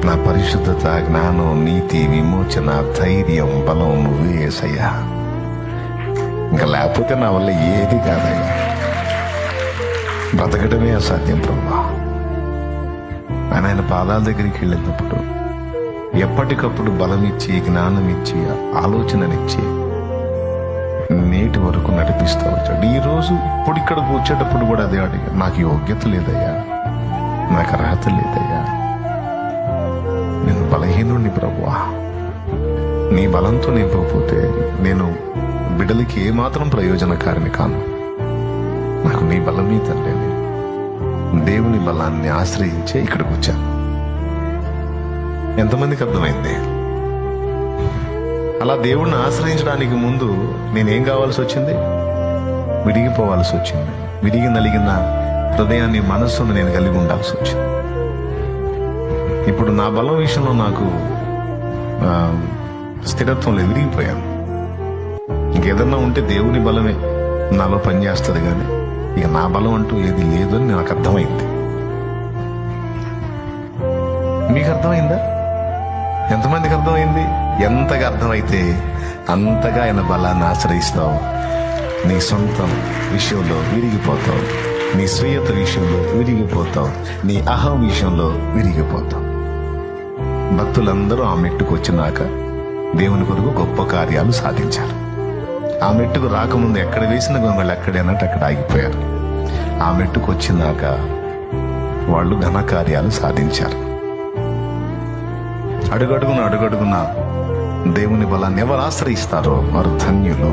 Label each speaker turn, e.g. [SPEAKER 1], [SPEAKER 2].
[SPEAKER 1] నా పరిశుద్ధత, జ్ఞానం, నీతి, విమోచన, ధైర్యం, బలం నువ్వే యేసయ్యా. ఇంకా లేకపోతే నా వల్ల ఏది కాదయ్యా. బ్రతకడమే అసాధ్యం ప్రభా. ఆయన పాదాల దగ్గరికి వెళ్ళినప్పుడు ఎప్పటికప్పుడు బలం ఇచ్చి, జ్ఞానం ఇచ్చి, ఆలోచననిచ్చి నేటి వరకు నడిపిస్తూ వచ్చాడు. ఈరోజు ఇప్పుడు ఇక్కడికి వచ్చేటప్పుడు కూడా అదే అడిగా, నాకు యోగ్యత లేదయ్యా, నాకు అర్హత లేదయ్యా, నేను బలహీనుడిని ప్రభువా. నీ బలంతో నింపకపోతే నేను బిడ్డలకి ఏమాత్రం ప్రయోజనకారిని కాను. నాకు నీ బలమే తండ్రి. దేవుని బలాన్ని ఆశ్రయించే ఇక్కడికి వచ్చాను. ఎంతమందికి అర్థమైంది? అలా దేవుణ్ణి ఆశ్రయించడానికి ముందు నేనేం కావాల్సి వచ్చింది? విడిగిపోవాల్సి వచ్చింది. విడిగి నలిగిన హృదయాన్ని, మనస్సును నేను కలిగి ఉండాల్సి వచ్చింది. ఇప్పుడు నా బలం విషయంలో నాకు స్థిరత్వం లేదు, విరిగిపోయాను. ఇంకేదన్నా ఉంటే దేవుని బలమే నాలో పనిచేస్తుంది, కానీ ఇక నా బలం అంటూ ఏది లేదు అని నాకు అర్థమైంది. మీకు అర్థమైందా? ఎంతమందికి అర్థమైంది? ఎంతగా అర్థమైతే అంతగా ఆయన బలాన్ని ఆశ్రయిస్తావు. నీ సొంతం విషయంలో విరిగిపోతావు, నీ స్వీయత విషయంలో విరిగిపోతావు, నీ అహం విషయంలో విరిగిపోతావు. భక్తులందరూ ఆ మెట్టుకు వచ్చినాక దేవుని కొరకు గొప్ప కార్యాలు సాధించారు. ఆ మెట్టుకు రాకముందు ఎక్కడ వేసిన గొంగళ్ళు అక్కడే అన్నట్టు అక్కడ ఆగిపోయారు. ఆ మెట్టుకు వచ్చినాక వాళ్ళు ఘన కార్యాలు సాధించారు. అడుగడుగున దేవుని బలాన్ని ఎవరు ఆశ్రయిస్తారో వారు ధన్యులు.